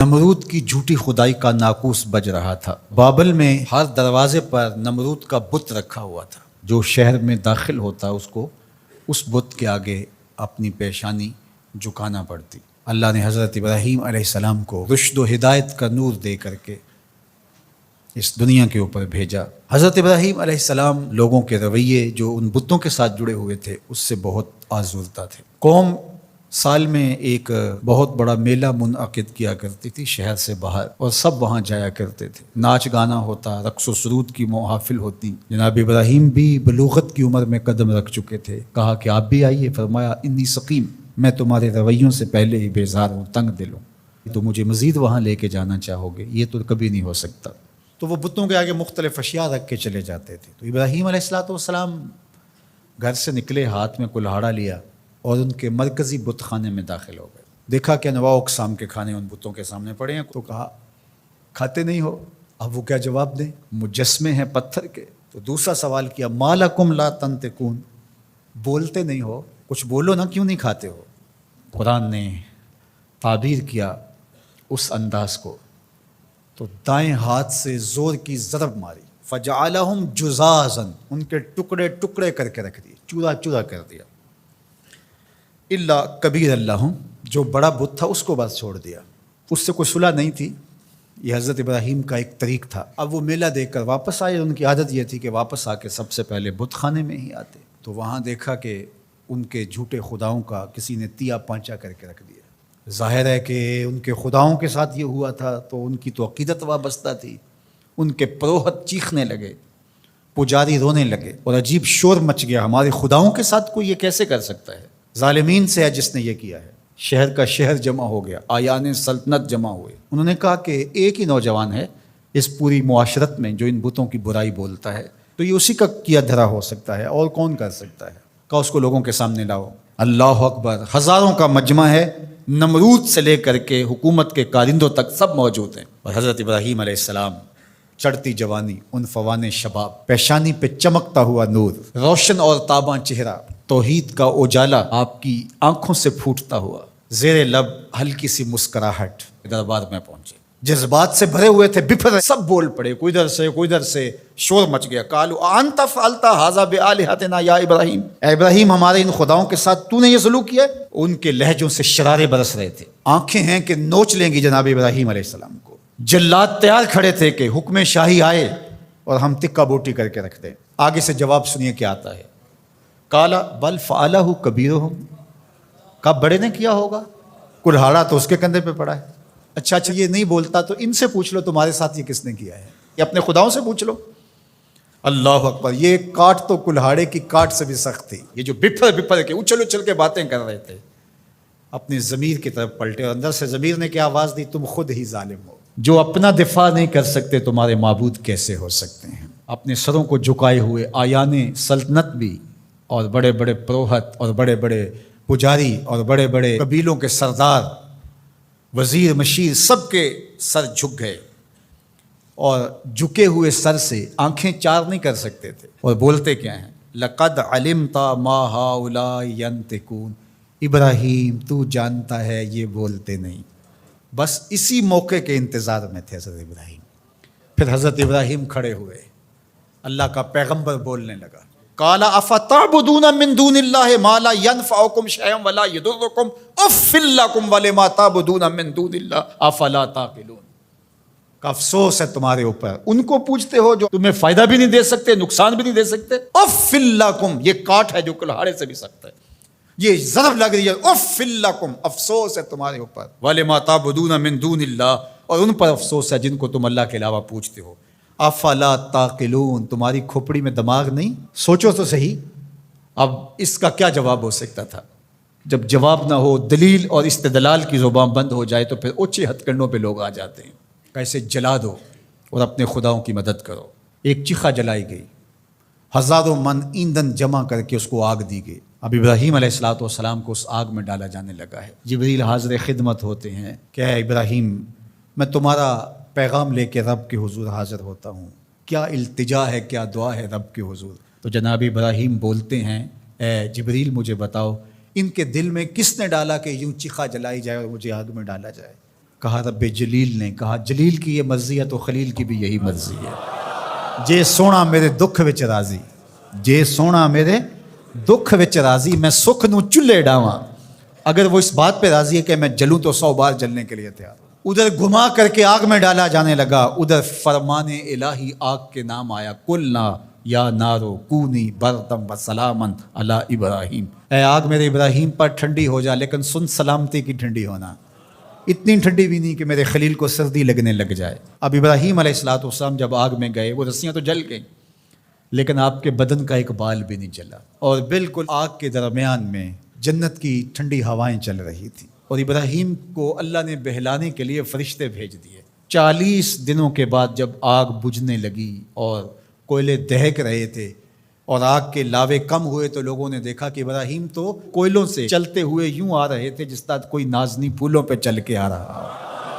نمرود کی جھوٹی خدائی کا ناقوس بج رہا تھا۔ بابل میں ہر دروازے پر نمرود کا بت رکھا ہوا تھا۔ جو شہر میں داخل ہوتا اس کو اس بت کے آگے اپنی پیشانی جھکانا پڑتی۔ اللہ نے حضرت ابراہیم علیہ السلام کو رشد و ہدایت کا نور دے کر کے اس دنیا کے اوپر بھیجا۔ حضرت ابراہیم علیہ السلام لوگوں کے رویے جو ان بتوں کے ساتھ جڑے ہوئے تھے اس سے بہت آزردہ تھے۔ قوم سال میں ایک بہت بڑا میلہ منعقد کیا کرتی تھی شہر سے باہر، اور سب وہاں جایا کرتے تھے۔ ناچ گانا ہوتا، رقص و سرود کی محافل ہوتی۔ جناب ابراہیم بھی بلوغت کی عمر میں قدم رکھ چکے تھے۔ کہا کہ آپ بھی آئیے۔ فرمایا انی سقیم، میں تمہارے رویوں سے پہلے ہی بیزار ہوں، تنگ دل ہوں، تو مجھے مزید وہاں لے کے جانا چاہو گے؟ یہ تو کبھی نہیں ہو سکتا۔ تو وہ بتوں کے آگے مختلف اشیاء رکھ کے چلے جاتے تھے۔ تو ابراہیم علیہ السلام گھر سے نکلے، ہاتھ میں کلہاڑا لیا اور ان کے مرکزی بت خانے میں داخل ہو گئے۔ دیکھا کہ انواع اقسام کے کھانے ان بتوں کے سامنے پڑے ہیں، تو کہا کھاتے نہیں ہو؟ اب وہ کیا جواب دیں؟ مجسمے ہیں پتھر کے۔ تو دوسرا سوال کیا، ما لکم لا تنطقون، بولتے نہیں ہو؟ کچھ بولو نا، کیوں نہیں کھاتے ہو؟ قرآن نے تعبیر کیا اس انداز کو، تو دائیں ہاتھ سے زور کی ضرب ماری، فجعلہم جزازا، ان کے ٹکڑے ٹکڑے کر کے رکھ دیے، چورا چورا کر دیا۔ اللہ کبیر اللہ، جو بڑا بت تھا اس کو بس چھوڑ دیا، اس سے کوئی صلح نہیں تھی۔ یہ حضرت ابراہیم کا ایک طریق تھا۔ اب وہ میلہ دیکھ کر واپس آئے۔ ان کی عادت یہ تھی کہ واپس آ کے سب سے پہلے بت خانے میں ہی آتے۔ تو وہاں دیکھا کہ ان کے جھوٹے خداؤں کا کسی نے تیا پانچا کر کے رکھ دیا۔ ظاہر ہے کہ ان کے خداؤں کے ساتھ یہ ہوا تھا تو ان کی تو عقیدت وابستہ تھی۔ ان کے پروہت چیخنے لگے، پجاری رونے لگے، اور عجیب شور مچ گیا، ہمارے خداؤں کے ساتھ کوئی یہ کیسے کر سکتا ہے؟ ظالمین سے ہے جس نے یہ کیا ہے۔ شہر کا شہر جمع ہو گیا، آیان سلطنت جمع ہوئے۔ انہوں نے کہا کہ ایک ہی نوجوان ہے اس پوری معاشرت میں جو ان بتوں کی برائی بولتا ہے، تو یہ اسی کا کیا دھرا ہو سکتا ہے، اور کون کر سکتا ہے؟ کہا اس کو لوگوں کے سامنے لاؤ۔ اللہ اکبر، ہزاروں کا مجمع ہے، نمرود سے لے کر کے حکومت کے کارندوں تک سب موجود ہیں۔ اور حضرت ابراہیم علیہ السلام، چڑھتی جوانی، عنفوان شباب، پیشانی پہ چمکتا ہوا نور، روشن اور تاباں چہرہ، توحید کا اجالا آپ کی آنکھوں سے پھوٹتا ہوا، زیر لب ہلکی سی مسکراہٹ، دربار میں پہنچے۔ جذبات سے بھرے ہوئے تھے، بفر سب بول پڑے، کوئی ادھر سے شور مچ گیا۔ قالوا انت فعلت ھذا بآلہتنا یا ابراہیم، اے ابراہیم ہمارے ان خداؤں کے ساتھ تو نے یہ سلوک کیا ہے؟ ان کے لہجوں سے شرارے برس رہے تھے، آنکھیں ہیں کہ نوچ لیں گی جناب ابراہیم علیہ السلام کو۔ جلاد تیار کھڑے تھے کہ حکم شاہی آئے اور ہم تکہ بوٹی کر کے رکھ دیں۔ آگے سے جواب سنیے کیا آتا ہے۔ قال بل فعلہ کبیرہم، کب بڑے نے کیا ہوگا، کلہاڑا تو اس کے کندھے پہ پڑا ہے۔ اچھا یہ نہیں بولتا تو ان سے پوچھ لو تمہارے ساتھ یہ کس نے کیا ہے، یہ اپنے خداؤں سے پوچھ لو۔ اللہ اکبر، یہ کاٹ تو کلہاڑے کی کاٹ سے بھی سخت تھی۔ یہ جو بپھر کے اچھل اچھل کے باتیں کر رہے تھے، اپنے ضمیر کی طرف پلٹے، اور اندر سے ضمیر نے کیا آواز دی، تم خود ہی ظالم ہو، جو اپنا دفاع نہیں کر سکتے تمہارے معبود کیسے ہو سکتے ہیں؟ اپنے سروں کو جھکائے ہوئے آیان سلطنت بھی، اور بڑے بڑے پروہت، اور بڑے بڑے پجاری، اور بڑے بڑے قبیلوں کے سردار، وزیر مشیر، سب کے سر جھک گئے، اور جھکے ہوئے سر سے آنکھیں چار نہیں کر سکتے تھے، اور بولتے کیا ہیں، لقد علمت ما هؤلاء ينطقون، ابراہیم تو جانتا ہے یہ بولتے نہیں۔ بس اسی موقع کے انتظار میں تھے حضرت ابراہیم۔ پھر حضرت ابراہیم کھڑے ہوئے، اللہ کا پیغمبر بولنے لگا، قال افتعبدون من دون اللہ ما لا ينفعکم شیئا ولا یضرکم اف لکم ولما تعبدون من دون اللہ افلا تعقلون۔ کا افسوس ہے تمہارے اوپر، ان کو پوچھتے ہو جو تمہیں فائدہ بھی نہیں دے سکتے، نقصان بھی نہیں دے سکتے۔ اف لکم، یہ کاٹ ہے جو کلہاڑے سے بھی سخت ہے، یہ ضرب لگ رہی ہے، اف لکم، افسوس ہے تمہارے اوپر، ولما تعبدون من دون اللہ، اور ان پر افسوس ہے جن کو تم اللہ کے علاوہ پوچھتے ہو۔ افلا تعقلون، تمہاری کھوپڑی میں دماغ نہیں؟ سوچو تو صحیح۔ اب اس کا کیا جواب ہو سکتا تھا؟ جب جواب نہ ہو، دلیل اور استدلال کی زبان بند ہو جائے تو پھر اونچے ہتھ کنڈوں پہ لوگ آ جاتے ہیں، کیسے جلا دو اور اپنے خداؤں کی مدد کرو۔ ایک چیخا جلائی گئی، ہزاروں من ایندھن جمع کر کے اس کو آگ دی گئی۔ اب ابراہیم علیہ السلام کو اس آگ میں ڈالا جانے لگا ہے۔ جبریل حاضر خدمت ہوتے ہیں کہ اے ابراہیم، میں تمہارا پیغام لے کے رب کے حضور حاضر ہوتا ہوں، کیا التجا ہے، کیا دعا ہے رب کے حضور؟ تو جناب ابراہیم بولتے ہیں، اے جبریل مجھے بتاؤ ان کے دل میں کس نے ڈالا کہ یوں چیخا جلائی جائے اور مجھے آگ میں ڈالا جائے؟ کہا رب جلیل نے، کہا جلیل کی یہ مرضی ہے تو خلیل کی بھی یہی مرضی ہے۔ جے سونا میرے دکھ وچ راضی، جے سونا میرے دکھ وچ راضی، میں سکھ نو چلے ڈاواں، اگر وہ اس بات پہ راضی ہے کہ میں جلوں تو 100 بار جلنے کے لیے تیار ہوں۔ ادھر گھما کر کے آگ میں ڈالا جانے لگا، ادھر فرمان الہی آگ کے نام آیا، قلنا یا نارو کونی بردم و سلامن علی ابراہیم، اے آگ میرے ابراہیم پر ٹھنڈی ہو جا، لیکن سن سلامتی کی ٹھنڈی ہونا، اتنی ٹھنڈی بھی نہیں کہ میرے خلیل کو سردی لگنے لگ جائے۔ اب ابراہیم علیہ السلام جب آگ میں گئے، وہ رسیاں تو جل گئیں لیکن آپ کے بدن کا ایک بال بھی نہیں جلا، اور بالکل آگ کے درمیان میں جنت کی ٹھنڈی ہوائیں چل رہی تھیں، اور ابراہیم کو اللہ نے بہلانے کے لیے فرشتے بھیج دیے۔ 40 دنوں کے بعد جب آگ بجھنے لگی اور کوئلے دہک رہے تھے اور آگ کے لاوے کم ہوئے، تو لوگوں نے دیکھا کہ ابراہیم تو کوئلوں سے چلتے ہوئے یوں آ رہے تھے جس طرح کوئی نازنی پھولوں پہ چل کے آ رہا۔